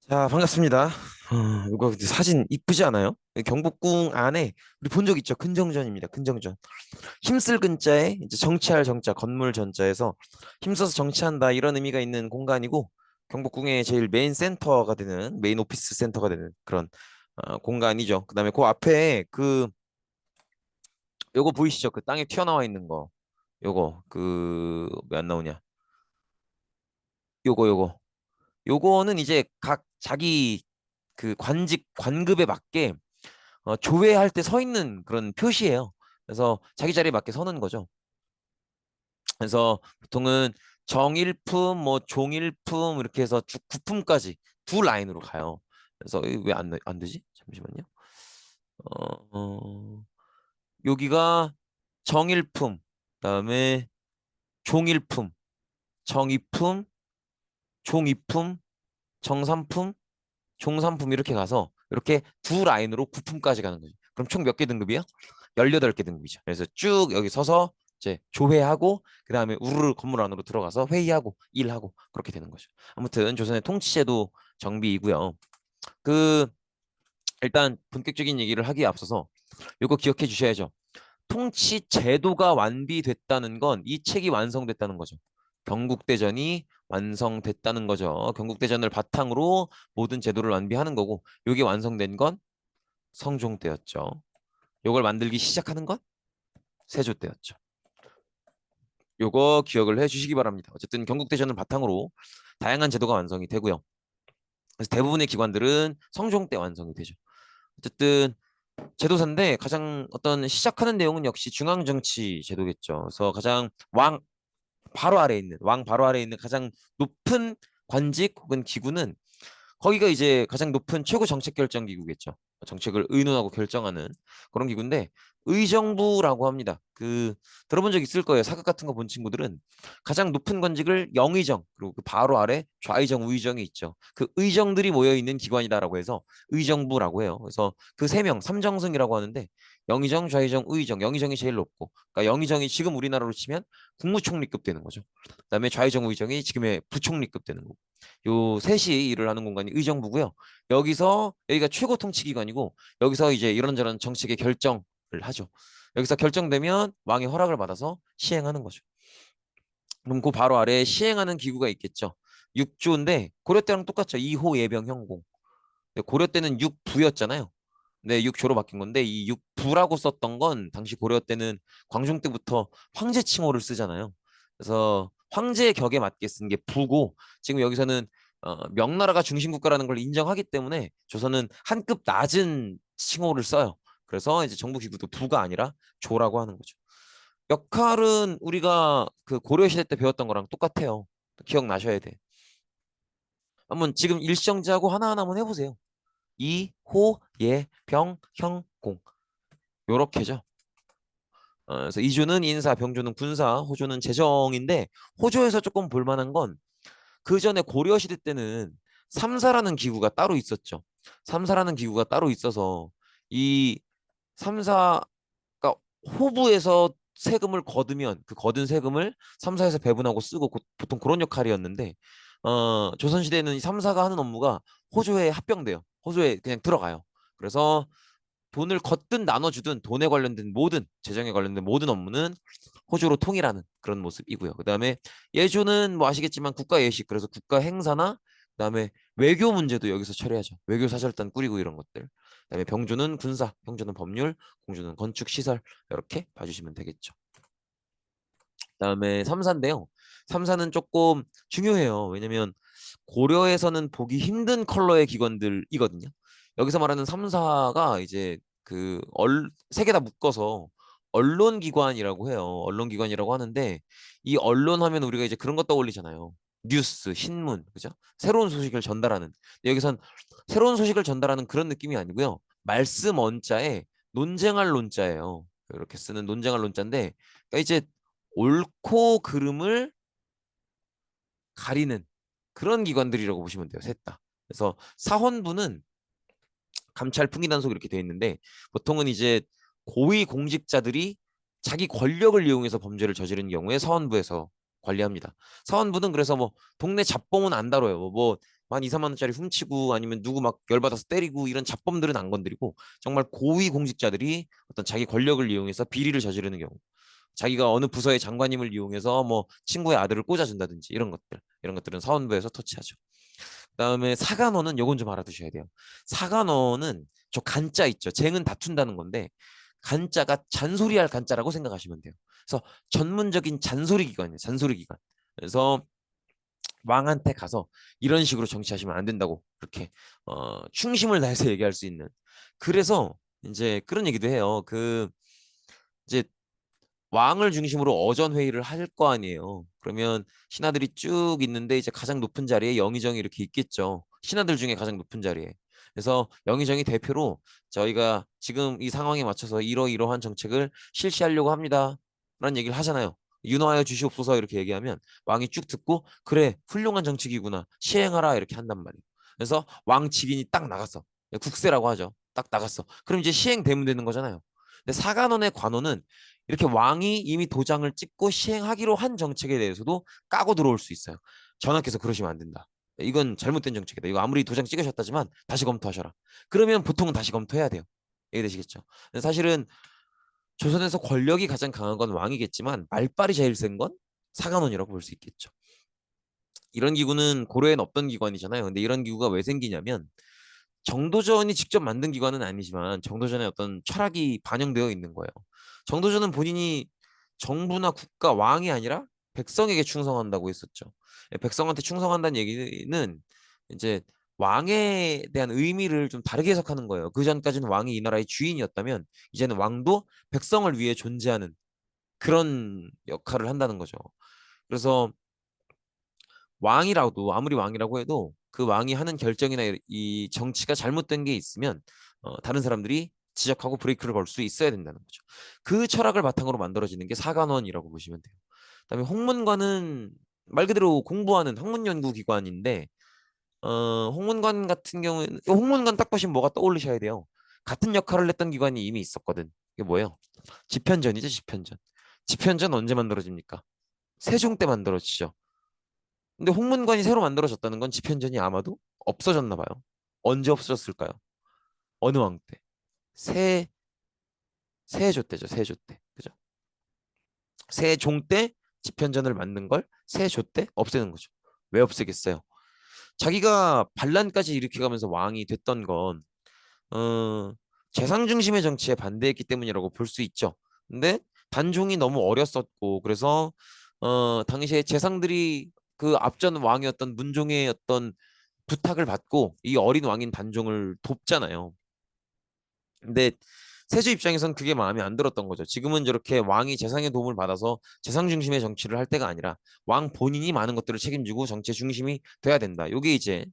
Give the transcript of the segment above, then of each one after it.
자, 반갑습니다. 이거 사진 이쁘지 않아요? 경복궁 안에 우리 본 적 있죠? 근정전입니다. 근정전. 힘쓸 근자에 이제 정치할 정자, 건물 전자에서 힘써서 정치한다 이런 의미가 있는 공간이고 경복궁의 제일 메인 센터가 되는 메인 오피스 센터가 되는 그런 공간이죠. 그다음에 그 앞에 그 요거 보이시죠? 그 땅에 튀어나와 있는 거. 요거 그 왜 안 나오냐? 요거 요거는 이제 각 자기 그 관직 관급에 맞게 조회할 때 서 있는 그런 표시예요. 그래서 자기 자리에 맞게 서는 거죠. 그래서 보통은 정일품, 뭐 종일품 이렇게 해서 구품까지 두 라인으로 가요. 그래서 왜 안 되지? 잠시만요. 어, 여기가 정일품, 그다음에 종일품, 정이품, 종이품, 정삼품, 종삼품 이렇게 가서 이렇게 두 라인으로 구품까지 가는 거죠. 그럼 총 몇 개 등급이야? 18개 등급이죠. 그래서 쭉 여기 서서 이제 조회하고 그다음에 우르르 건물 안으로 들어가서 회의하고 일하고 그렇게 되는 거죠. 아무튼 조선의 통치제도 정비이고요. 그 일단 본격적인 얘기를 하기에 앞서서 이거 기억해 주셔야죠. 통치 제도가 완비됐다는 건 이 책이 완성됐다는 거죠. 경국대전이 완성됐다는 거죠. 경국대전을 바탕으로 모든 제도를 완비하는 거고, 이게 완성된 건 성종 때였죠. 이걸 만들기 시작하는 건 세조 때였죠. 요거 기억을 해 주시기 바랍니다. 어쨌든 경국대전을 바탕으로 다양한 제도가 완성이 되고요. 그래서 대부분의 기관들은 성종 때 완성이 되죠. 어쨌든 제도사인데 가장 어떤 시작하는 내용은 역시 중앙정치 제도겠죠. 그래서 가장 왕 바로 아래에 있는 가장 높은 관직 혹은 기구는 거기가 이제 가장 높은 최고 정책 결정 기구겠죠. 정책을 의논하고 결정하는 그런 기구인데 의정부라고 합니다. 그 들어본 적 있을 거예요. 사극 같은 거 본 친구들은 가장 높은 관직을 영의정 그리고 그 바로 아래 좌의정, 우의정이 있죠. 그 의정들이 모여 있는 기관이다라고 해서 의정부라고 해요. 그래서 그 세 명 삼정승이라고 하는데 영의정, 좌의정, 우의정, 영의정이 제일 높고 그러니까 영의정이 지금 우리나라로 치면 국무총리급 되는 거죠. 그다음에 좌의정, 우의정이 지금의 부총리급 되는 거고. 요 셋이 일을 하는 공간이 의정부고요. 여기가 최고 통치기관이고 여기서 이제 이런저런 정책의 결정을 하죠. 여기서 결정되면 왕의 허락을 받아서 시행하는 거죠. 그럼 그 바로 아래에 시행하는 기구가 있겠죠. 육조인데 고려 때랑 똑같죠. 2호 예병 현공. 근데 고려 때는 육부였잖아요. 네, 육조로 바뀐 건데 이 육부라고 썼던 건 당시 고려 때는 광종 때부터 황제 칭호를 쓰잖아요. 그래서 황제의 격에 맞게 쓴 게 부고 지금 여기서는 명나라가 중심 국가라는 걸 인정하기 때문에 조선은 한 급 낮은 칭호를 써요. 그래서 이제 정부 기구도 부가 아니라 조라고 하는 거죠. 역할은 우리가 그 고려 시대 때 배웠던 거랑 똑같아요. 기억나셔야 돼. 한번 지금 일시정지하고 하나하나 한번 해보세요. 이, 호, 예, 병, 형, 공. 요렇게죠. 그래서 이주는 인사, 병주는 군사, 호주는 재정인데 호주에서 조금 볼만한 건 그 전에 고려 시대 때는 삼사라는 기구가 따로 있었죠. 삼사라는 기구가 따로 있어서 이 삼사가 호부에서 세금을 거두면 그 거둔 세금을 삼사에서 배분하고 쓰고 보통 그런 역할이었는데 조선시대에는 이 삼사가 하는 업무가 호주에 합병돼요. 호주에 그냥 들어가요. 그래서 돈을 걷든 나눠주든 돈에 관련된 모든 재정에 관련된 모든 업무는 호주로 통일하는 그런 모습이고요. 그다음에 예조는 뭐 아시겠지만 국가 예식 그래서 국가 행사나 그다음에 외교 문제도 여기서 처리하죠. 외교 사절단 꾸리고 이런 것들. 그다음에 병주는 군사, 병주는 법률, 공주는 건축 시설 이렇게 봐주시면 되겠죠. 그다음에 삼사인데요. 삼사는 조금 중요해요. 왜냐면 고려에서는 보기 힘든 컬러의 기관들이거든요. 여기서 말하는 삼사가 이제 세 개 다 묶어서 언론기관이라고 해요. 언론기관이라고 하는데 이 언론 하면 우리가 이제 그런 거 떠올리잖아요. 뉴스, 신문, 그죠? 새로운 소식을 전달하는. 여기선 새로운 소식을 전달하는 그런 느낌이 아니고요. 말씀 언자에 논쟁할 논자예요. 이렇게 쓰는 논쟁할 논자인데 그러니까 이제 옳고 그름을 가리는 그런 기관들이라고 보시면 돼요. 셋 다. 그래서 사헌부는 감찰 풍기단속 이렇게 되어 있는데 보통은 이제 고위 공직자들이 자기 권력을 이용해서 범죄를 저지른 경우에 사헌부에서 관리합니다. 사헌부는 그래서 뭐 동네 잡범은 안 다뤄요. 뭐 만 2, 3만 원짜리 훔치고 아니면 누구 막 열받아서 때리고 이런 잡범들은 안 건드리고 정말 고위 공직자들이 어떤 자기 권력을 이용해서 비리를 저지르는 경우 자기가 어느 부서의 장관님을 이용해서 뭐 친구의 아들을 꽂아준다든지 이런 것들은 사원부에서 터치하죠. 그다음에 사간어는 요건 좀 알아두셔야 돼요. 사간어는 저 간자 있죠. 쟁은 다툰다는 건데 간자가 잔소리할 간자라고 생각하시면 돼요. 그래서 전문적인 잔소리 기관이에요. 잔소리 기관. 그래서 왕한테 가서 이런 식으로 정치하시면 안 된다고 그렇게 충심을 다해서 얘기할 수 있는. 그래서 이제 그런 얘기도 해요. 그 이제 왕을 중심으로 어전 회의를 할 거 아니에요. 그러면 신하들이 쭉 있는데 이제 가장 높은 자리에 영의정이 이렇게 있겠죠. 신하들 중에 가장 높은 자리에. 그래서 영의정이 대표로 저희가 지금 이 상황에 맞춰서 이러이러한 정책을 실시하려고 합니다. 라는 얘기를 하잖아요. 윤화하여 주시옵소서 이렇게 얘기하면 왕이 쭉 듣고 그래 훌륭한 정책이구나 시행하라 이렇게 한단 말이에요. 그래서 왕 직인이 딱 나갔어. 국세라고 하죠. 딱 나갔어. 그럼 이제 시행되면 되는 거잖아요. 근데 사간원의 관원은 이렇게 왕이 이미 도장을 찍고 시행하기로 한 정책에 대해서도 까고 들어올 수 있어요. 전하께서 그러시면 안 된다. 이건 잘못된 정책이다. 이거 아무리 도장 찍으셨다지만 다시 검토하셔라. 그러면 보통은 다시 검토해야 돼요. 이해되시겠죠? 사실은 조선에서 권력이 가장 강한 건 왕이겠지만 말빨이 제일 센 건 사간원이라고 볼 수 있겠죠. 이런 기구는 고려엔 없던 기관이잖아요. 근데 이런 기구가 왜 생기냐면 정도전이 직접 만든 기관은 아니지만 정도전의 어떤 철학이 반영되어 있는 거예요. 정도전은 본인이 정부나 국가 왕이 아니라 백성에게 충성한다고 했었죠. 백성한테 충성한다는 얘기는 이제 왕에 대한 의미를 좀 다르게 해석하는 거예요. 그 전까지는 왕이 이 나라의 주인이었다면 이제는 왕도 백성을 위해 존재하는 그런 역할을 한다는 거죠. 그래서 왕이라도 아무리 왕이라고 해도 그 왕이 하는 결정이나 이 정치가 잘못된 게 있으면 다른 사람들이 지적하고 브레이크를 걸 수 있어야 된다는 거죠. 그 철학을 바탕으로 만들어지는 게 사간원이라고 보시면 돼요. 그다음에 홍문관은 말 그대로 공부하는 학문 연구 기관인데 홍문관 같은 경우에는 홍문관 딱 보시면 뭐가 떠올리셔야 돼요. 같은 역할을 했던 기관이 이미 있었거든. 이게 뭐예요? 집현전이죠, 집현전. 집현전 언제 만들어집니까? 세종 때 만들어지죠. 근데 홍문관이 새로 만들어졌다는 건 집현전이 아마도 없어졌나 봐요. 언제 없어졌을까요? 어느 왕 때? 세 세조 때죠. 세조 때. 그죠? 세종 때 집현전을 만든 걸 세조 때 없애는 거죠. 왜 없애겠어요? 자기가 반란까지 일으켜가면서 왕이 됐던 건 재상 중심의 정치에 반대했기 때문이라고 볼 수 있죠. 근데 단종이 너무 어렸었고 그래서 당시에 재상들이 그 앞전 왕이었던 문종의 어떤 부탁을 받고 이 어린 왕인 단종을 돕잖아요. 근데 세조 입장에선 그게 마음에 안 들었던 거죠. 지금은 저렇게 왕이 재상의 도움을 받아서 재상 중심의 정치를 할 때가 아니라 왕 본인이 많은 것들을 책임지고 정치의 중심이 돼야 된다. 이게 이제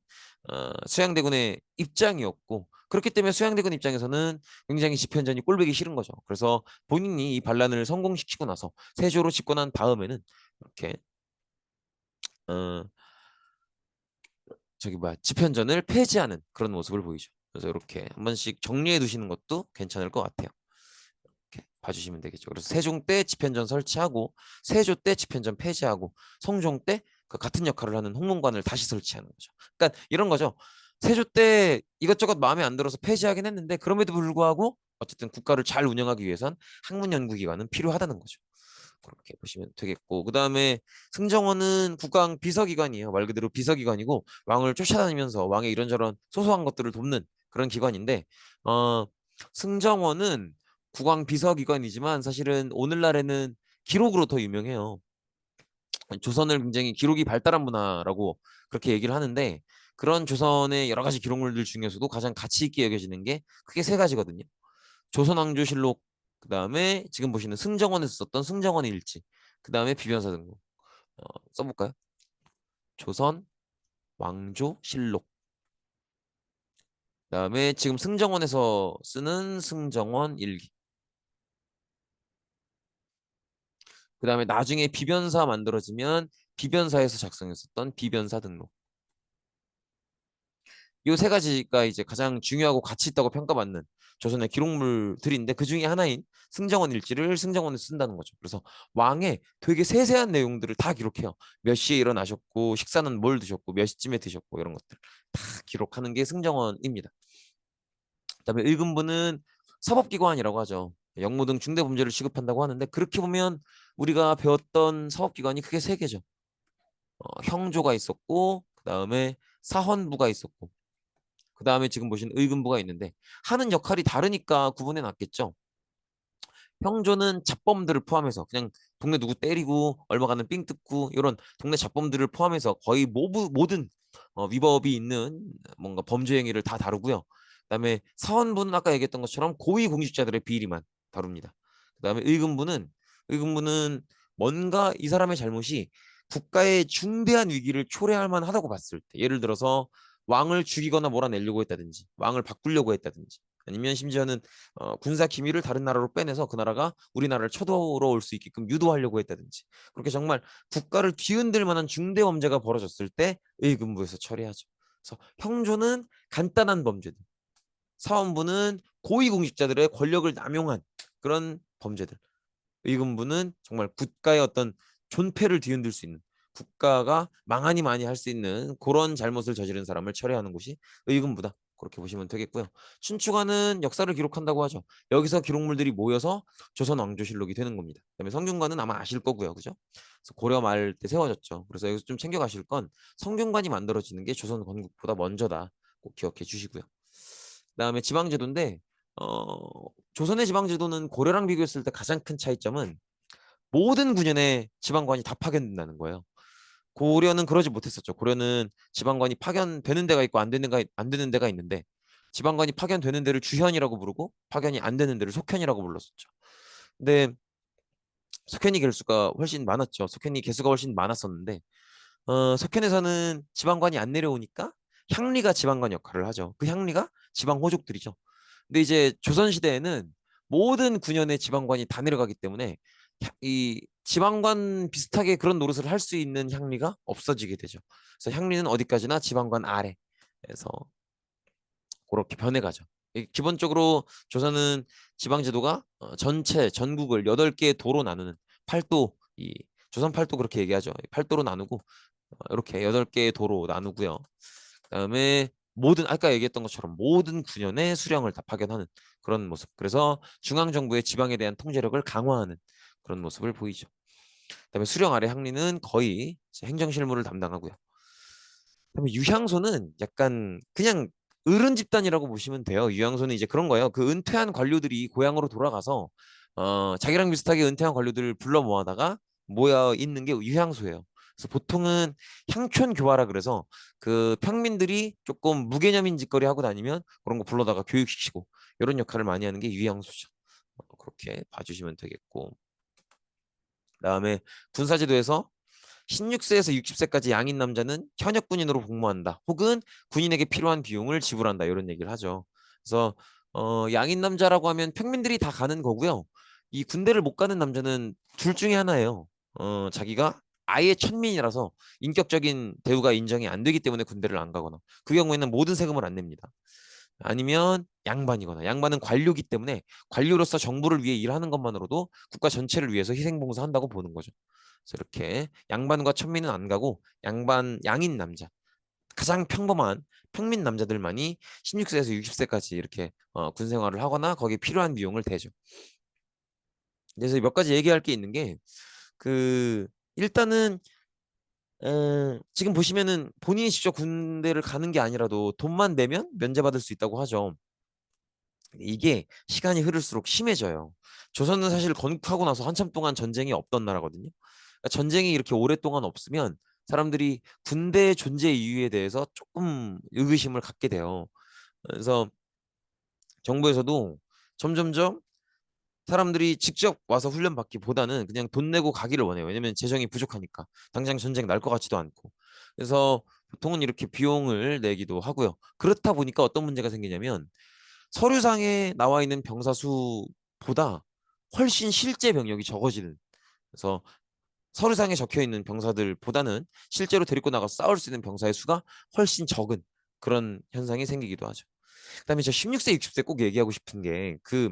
수양대군의 입장이었고 그렇기 때문에 수양대군 입장에서는 굉장히 집현전이 꼴보기 싫은 거죠. 그래서 본인이 이 반란을 성공시키고 나서 세조로 집권한 다음에는 이렇게 어, 저기 뭐야 집현전을 폐지하는 그런 모습을 보이죠. 그래서 이렇게 한 번씩 정리해 두시는 것도 괜찮을 것 같아요. 이렇게 봐주시면 되겠죠. 그래서 세종 때 집현전 설치하고 세조 때 집현전 폐지하고 성종 때 그 같은 역할을 하는 홍문관을 다시 설치하는 거죠. 그러니까 이런 거죠. 세조 때 이것저것 마음에 안 들어서 폐지하긴 했는데 그럼에도 불구하고 어쨌든 국가를 잘 운영하기 위해선 학문연구기관은 필요하다는 거죠. 그렇게 보시면 되겠고 그다음에 승정원은 국왕 비서기관이에요. 말 그대로 비서기관이고 왕을 쫓아다니면서 왕의 이런저런 소소한 것들을 돕는 그런 기관인데 어 승정원은 국왕 비서기관이지만 사실은 오늘날에는 기록으로 더 유명해요. 조선을 굉장히 기록이 발달한 문화라고 그렇게 얘기를 하는데 그런 조선의 여러 가지 기록물들 중에서도 가장 가치 있게 여겨지는 게 크게 세 가지거든요. 조선왕조실록 그다음에 지금 보시는 승정원에서 썼던 승정원의 일지 그다음에 비변사 등록 써볼까요? 조선 왕조실록 그다음에 지금 승정원에서 쓰는 승정원 일기 그다음에 나중에 비변사 만들어지면 비변사에서 작성했었던 비변사 등록 이 세 가지가 이제 가장 중요하고 가치 있다고 평가받는 조선의 기록물들인데 그 중에 하나인 승정원 일지를 승정원에 쓴다는 거죠. 그래서 왕의 되게 세세한 내용들을 다 기록해요. 몇 시에 일어나셨고 식사는 뭘 드셨고 몇 시쯤에 드셨고 이런 것들 다 기록하는 게 승정원입니다. 그다음에 의금부는 사법기관이라고 하죠. 역모 등 중대범죄를 취급한다고 하는데 그렇게 보면 우리가 배웠던 사법기관이 크게 세 개죠. 형조가 있었고 그다음에 사헌부가 있었고 그다음에 지금 보신 의금부가 있는데 하는 역할이 다르니까 구분해 놨겠죠. 형조는 잡범들을 포함해서 그냥 동네 누구 때리고 얼마 가는 삥 뜯고 이런 동네 잡범들을 포함해서 거의 모든 위법이 있는 뭔가 범죄 행위를 다 다루고요. 그다음에 사원부는 아까 얘기했던 것처럼 고위공직자들의 비리만 다룹니다. 그다음에 의금부는 뭔가 이 사람의 잘못이 국가의 중대한 위기를 초래할 만하다고 봤을 때 예를 들어서 왕을 죽이거나 몰아내려고 했다든지 왕을 바꾸려고 했다든지 아니면 심지어는 군사 기밀을 다른 나라로 빼내서 그 나라가 우리나라를 쳐들어올 수 있게끔 유도하려고 했다든지 그렇게 정말 국가를 뒤흔들 만한 중대 범죄가 벌어졌을 때 의금부에서 처리하죠. 그래서 형조는 간단한 범죄들, 사원부는 고위공직자들의 권력을 남용한 그런 범죄들, 의금부는 정말 국가의 어떤 존폐를 뒤흔들 수 있는 국가가 망하니 많이 할 수 있는 그런 잘못을 저지른 사람을 처리하는 곳이 의금부다. 그렇게 보시면 되겠고요. 춘추관은 역사를 기록한다고 하죠. 여기서 기록물들이 모여서 조선 왕조실록이 되는 겁니다. 그다음에 성균관은 아마 아실 거고요. 그죠? 그래서 고려 말 때 세워졌죠. 그래서 여기서 좀 챙겨 가실 건 성균관이 만들어지는 게 조선 건국보다 먼저다. 꼭 기억해 주시고요. 그다음에 지방제도인데 조선의 지방제도는 고려랑 비교했을 때 가장 큰 차이점은 모든 군현에 지방관이 다 파견된다는 거예요. 고려는 그러지 못했었죠. 고려는 지방관이 파견되는 데가 있고 안 되는 데가 있는데 지방관이 파견되는 데를 주현이라고 부르고 파견이 안 되는 데를 속현이라고 불렀었죠. 근데 속현이 개수가 훨씬 많았죠. 속현이 개수가 훨씬 많았었는데 석현에서는 지방관이 안 내려오니까 향리가 지방관 역할을 하죠. 그 향리가 지방 호족들이죠. 근데 이제 조선시대에는 모든 군현의 지방관이 다 내려가기 때문에 이 지방관 비슷하게 그런 노릇을 할 수 있는 향리가 없어지게 되죠. 그래서 향리는 어디까지나 지방관 아래에서 그렇게 변해가죠. 기본적으로 조선은 지방제도가 전체 전국을 8개의 도로 나누는 팔도 조선 팔도 그렇게 얘기하죠. 팔도로 나누고 이렇게 8개의 도로 나누고요. 그다음에 모든 아까 얘기했던 것처럼 모든 군현에 수령을 다 파견하는 그런 모습. 그래서 중앙정부의 지방에 대한 통제력을 강화하는 그런 모습을 보이죠. 그다음에 수령 아래 항리는 거의 행정실무를 담당하고요. 그다음에 유향소는 약간 그냥 어른 집단이라고 보시면 돼요. 유향소는 이제 그런 거예요. 그 은퇴한 관료들이 고향으로 돌아가서 자기랑 비슷하게 은퇴한 관료들을 불러 모아다가 모여 있는 게 유향소예요. 그래서 보통은 향촌 교화라 그래서 그 평민들이 조금 무개념인 짓거리 하고 다니면 그런 거 불러다가 교육시키고 이런 역할을 많이 하는 게 유향소죠. 그렇게 봐주시면 되겠고. 그다음에 군사제도에서 16세에서 60세까지 양인 남자는 현역 군인으로 복무한다. 혹은 군인에게 필요한 비용을 지불한다. 이런 얘기를 하죠. 그래서 양인 남자라고 하면 평민들이 다 가는 거고요. 이 군대를 못 가는 남자는 둘 중에 하나예요. 자기가 아예 천민이라서 인격적인 대우가 인정이 안 되기 때문에 군대를 안 가거나 그 경우에는 모든 세금을 안 냅니다. 아니면 양반이거나 양반은 관료기 때문에 관료로서 정부를 위해 일하는 것만으로도 국가 전체를 위해서 희생봉사한다고 보는 거죠. 그래서 이렇게 양반과 천민은 안 가고 양인 남자 가장 평범한 평민 남자들만이 16세에서 60세까지 이렇게 군 생활을 하거나 거기에 필요한 비용을 대죠. 그래서 몇 가지 얘기할 게 있는 게 그 일단은 지금 보시면은 본인이 직접 군대를 가는 게 아니라도 돈만 내면 면제받을 수 있다고 하죠. 이게 시간이 흐를수록 심해져요. 조선은 사실 건국하고 나서 한참 동안 전쟁이 없던 나라거든요. 그러니까 전쟁이 이렇게 오랫동안 없으면 사람들이 군대의 존재 이유에 대해서 조금 의구심을 갖게 돼요. 그래서 정부에서도 점점점 사람들이 직접 와서 훈련받기보다는 그냥 돈 내고 가기를 원해요. 왜냐면 재정이 부족하니까. 당장 전쟁 날 것 같지도 않고. 그래서 보통은 이렇게 비용을 내기도 하고요. 그렇다 보니까 어떤 문제가 생기냐면 서류상에 나와 있는 병사 수보다 훨씬 실제 병력이 적어지는. 그래서 서류상에 적혀 있는 병사들보다는 실제로 데리고 나가서 싸울 수 있는 병사의 수가 훨씬 적은 그런 현상이 생기기도 하죠. 그다음에 저 16세, 60세 꼭 얘기하고 싶은 게 그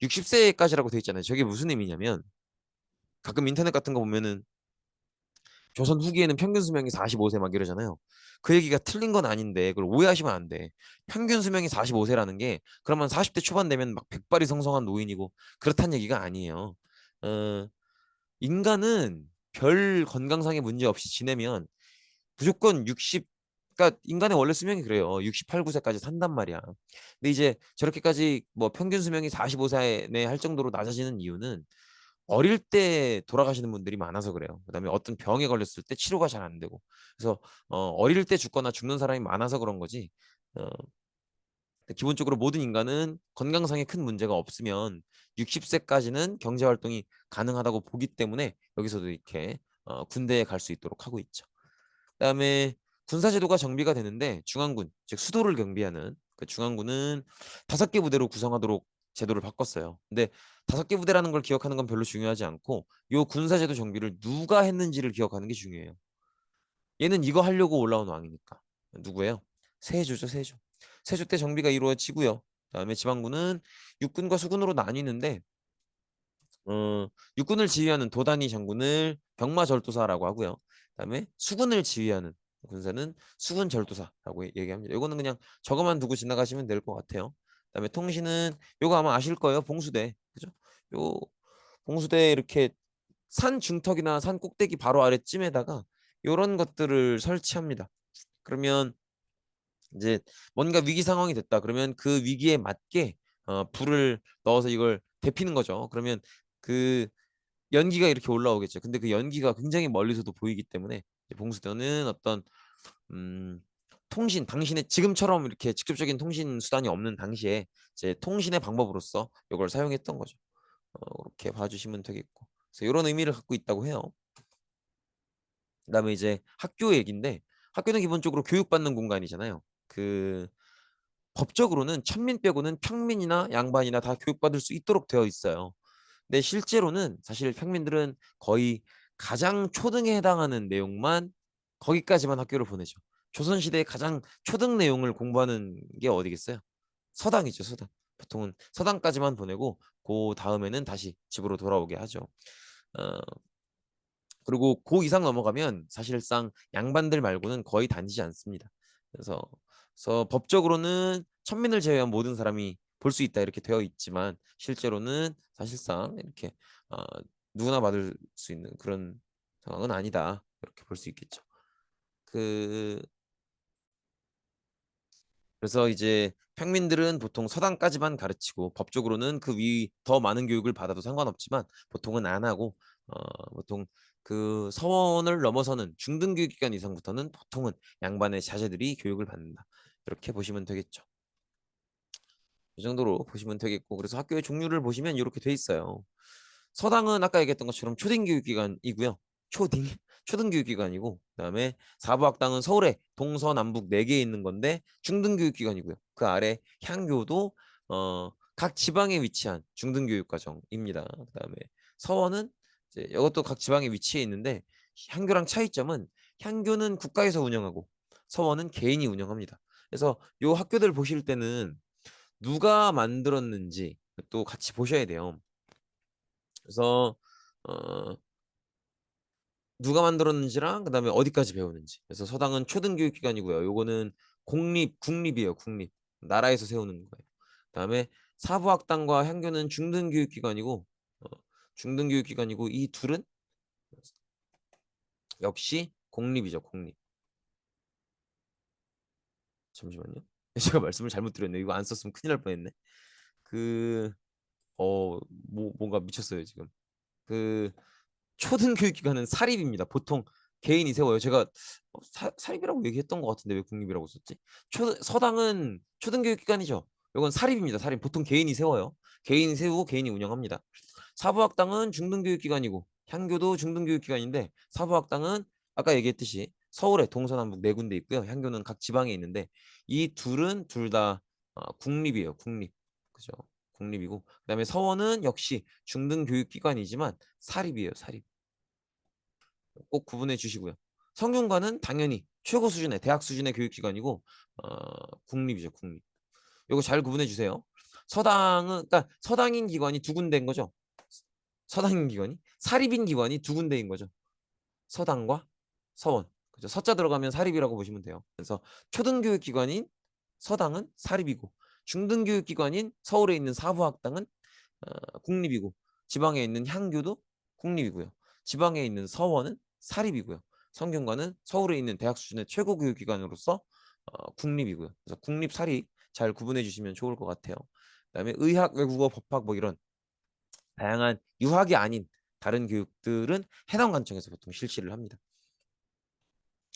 60세까지라고 돼 있잖아요. 저게 무슨 의미냐면 가끔 인터넷 같은 거 보면은 조선 후기에는 평균 수명이 45세 막 이러잖아요. 그 얘기가 틀린 건 아닌데 그걸 오해하시면 안 돼. 평균 수명이 45세라는 게 그러면 40대 초반 되면 막 백발이 성성한 노인이고 그렇다는 얘기가 아니에요. 어, 인간은 별 건강상의 문제 없이 지내면 무조건 60, 그러니까 인간의 원래 수명이 그래요. 68, 9세까지 산단 말이야. 근데 이제 저렇게까지 뭐 평균 수명이 45세 내에 할 정도로 낮아지는 이유는 어릴 때 돌아가시는 분들이 많아서 그래요. 그다음에 어떤 병에 걸렸을 때 치료가 잘 안 되고. 그래서 어릴 때 죽거나 죽는 사람이 많아서 그런 거지. 어, 기본적으로 모든 인간은 건강상에 큰 문제가 없으면 60세까지는 경제 활동이 가능하다고 보기 때문에 여기서도 이렇게 군대에 갈 수 있도록 하고 있죠. 그다음에 군사제도가 정비가 되는데 중앙군, 즉 수도를 경비하는 그 중앙군은 5개 부대로 구성하도록 제도를 바꿨어요. 근데 5개 부대라는 걸 기억하는 건 별로 중요하지 않고 요 군사제도 정비를 누가 했는지를 기억하는 게 중요해요. 얘는 이거 하려고 올라온 왕이니까. 누구예요? 세조죠, 세조. 세조 때 정비가 이루어지고요. 그다음에 지방군은 육군과 수군으로 나뉘는데 육군을 지휘하는 도단위 장군을 병마절도사라고 하고요. 그다음에 수군을 지휘하는 군사는 수군절도사라고 얘기합니다. 이거는 그냥 저거만 두고 지나가시면 될 것 같아요. 그다음에 통신은 요거 아마 아실 거예요. 봉수대. 그죠? 요 봉수대 이렇게 산 중턱이나 산 꼭대기 바로 아래쯤에다가 요런 것들을 설치합니다. 그러면 이제 뭔가 위기 상황이 됐다. 그러면 그 위기에 맞게 불을 넣어서 이걸 데피는 거죠. 그러면 그 연기가 이렇게 올라오겠죠. 근데 그 연기가 굉장히 멀리서도 보이기 때문에 이제 봉수대는 어떤 음, 통신, 당신의 지금처럼 이렇게 직접적인 통신 수단이 없는 당시에 이제 통신의 방법으로서 이걸 사용했던 거죠. 이렇게 봐주시면 되겠고. 그래서 이런 의미를 갖고 있다고 해요. 그다음에 이제 학교 얘기인데 학교는 기본적으로 교육받는 공간이잖아요. 그 법적으로는 천민 빼고는 평민이나 양반이나 다 교육받을 수 있도록 되어 있어요. 근데 실제로는 사실 평민들은 거의 가장 초등에 해당하는 내용만 거기까지만 학교를 보내죠. 조선시대의 가장 초등 내용을 공부하는 게 어디겠어요? 서당이죠, 서당. 보통은 서당까지만 보내고 그 다음에는 다시 집으로 돌아오게 하죠. 어, 그리고 그 이상 넘어가면 사실상 양반들 말고는 거의 다니지 않습니다. 그래서, 그래서 법적으로는 천민을 제외한 모든 사람이 볼 수 있다 이렇게 되어 있지만 실제로는 사실상 이렇게 어, 누구나 받을 수 있는 그런 상황은 아니다 이렇게 볼 수 있겠죠. 그 그래서 이제 평민들은 보통 서당까지만 가르치고 법적으로는 그 위 더 많은 교육을 받아도 상관없지만 보통은 안 하고 보통 그 서원을 넘어서는 중등교육 기간 이상부터는 보통은 양반의 자제들이 교육을 받는다. 이렇게 보시면 되겠죠. 이 정도로 보시면 되겠고 그래서 학교의 종류를 보시면 이렇게 돼 있어요. 서당은 아까 얘기했던 것처럼 초등교육기관이고요. 초딩 초등교육기관이고 그다음에 사부학당은 서울에 동서남북 4개 있는 건데 중등교육기관이고요. 그 아래 향교도 각 지방에 위치한 중등교육과정입니다. 그다음에 서원은 이제 이것도 각 지방에 위치해 있는데 향교랑 차이점은 향교는 국가에서 운영하고 서원은 개인이 운영합니다. 그래서 요 학교들 보실 때는 누가 만들었는지 또 같이 보셔야 돼요. 그래서 어, 누가 만들었는지랑 그다음에 어디까지 배우는지. 그래서 서당은 초등교육 기관이고요. 요거는 국립이에요. 국립. 나라에서 세우는 거예요. 그다음에 사부학당과 향교는 중등교육 기관이고 중등교육 기관이고 이 둘은 역시 공립이죠. 공립. 잠시만요. 제가 말씀을 잘못 드렸네. 이거 안 썼으면 큰일 날 뻔했네. 그 뭔가 미쳤어요, 지금. 그 초등교육기관은 사립입니다. 보통 개인이 세워요. 제가 사립이라고 얘기했던 것 같은데 왜 국립이라고 썼지? 서당은 초등교육기관이죠. 이건 사립입니다. 사립. 보통 개인이 세워요. 개인이 세우고 개인이 운영합니다. 사부학당은 중등교육기관이고 향교도 중등교육기관인데 사부학당은 아까 얘기했듯이 서울에 동서남북 4군데 있고요. 향교는 각 지방에 있는데 이 둘은 둘 다 국립이에요. 국립. 그죠? 국립이고 그다음에 서원은 역시 중등교육기관이지만 사립이에요. 사립. 꼭 구분해 주시고요. 성균관은 당연히 최고 수준의 대학 수준의 교육기관이고 국립이죠, 국립. 이거 잘 구분해 주세요. 서당은 그러니까 서당인 기관이 두 군데인 거죠. 서당인 기관이 사립인 기관이 두 군데인 거죠. 서당과 서원. 그죠? 서자 들어가면 사립이라고 보시면 돼요. 그래서 초등교육기관인 서당은 사립이고 중등교육기관인 서울에 있는 사부학당은 국립이고 지방에 있는 향교도 국립이고요. 지방에 있는 서원은 사립이고요. 성균관은 서울에 있는 대학 수준의 최고 교육기관으로서 국립이고요. 그래서 국립 사립 잘 구분해 주시면 좋을 것 같아요. 그다음에 의학, 외국어, 법학 뭐 이런 다양한 유학이 아닌 다른 교육들은 해당 관청에서 보통 실시를 합니다.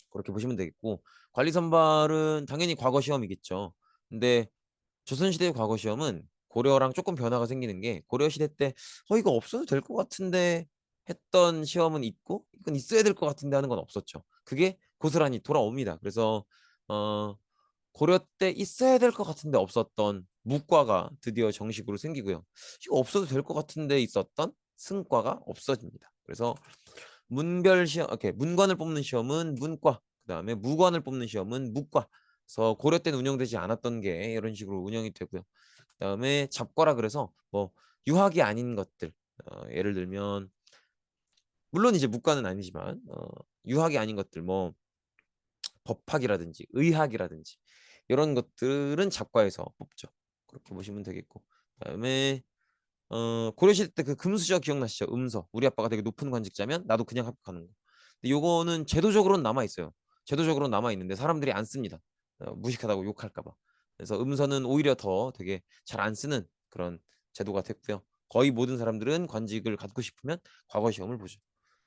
그렇게 보시면 되겠고 관리 선발은 당연히 과거 시험이겠죠. 근데 조선시대의 과거 시험은 고려랑 조금 변화가 생기는 게 고려 시대 때 이거 없어도 될 것 같은데 했던 시험은 있고 이건 있어야 될 것 같은데 하는 건 없었죠. 그게 고스란히 돌아옵니다. 그래서 어, 고려 때 있어야 될 것 같은데 없었던 무과가 드디어 정식으로 생기고요. 이거 없어도 될 것 같은데 있었던 승과가 없어집니다. 그래서 문별 시험, 이렇게 문관을 뽑는 시험은 문과, 그다음에 무관을 뽑는 시험은 무과. 그래서 고려 때는 운영되지 않았던 게 이런 식으로 운영이 되고요. 그다음에 잡과라 그래서 뭐 유학이 아닌 것들, 예를 들면 물론 이제 무과는 아니지만 유학이 아닌 것들 뭐 법학이라든지 의학이라든지 이런 것들은 잡과에서 뽑죠. 그렇게 보시면 되겠고. 그다음에 고려시대 때 그 금수저 기억나시죠? 음서. 우리 아빠가 되게 높은 관직자면 나도 그냥 합격하는 거. 근데 요거는 제도적으로는 남아 있어요. 제도적으로는 남아 있는데 사람들이 안 씁니다. 무식하다고 욕할까 봐. 그래서 음서는 오히려 더 되게 잘 안 쓰는 그런 제도가 됐고요. 거의 모든 사람들은 관직을 갖고 싶으면 과거 시험을 보죠.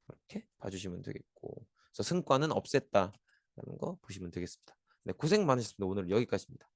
이렇게 봐주시면 되겠고. 그래서 승과는 없앴다라는 거 보시면 되겠습니다. 네, 고생 많으셨습니다. 오늘 여기까지입니다.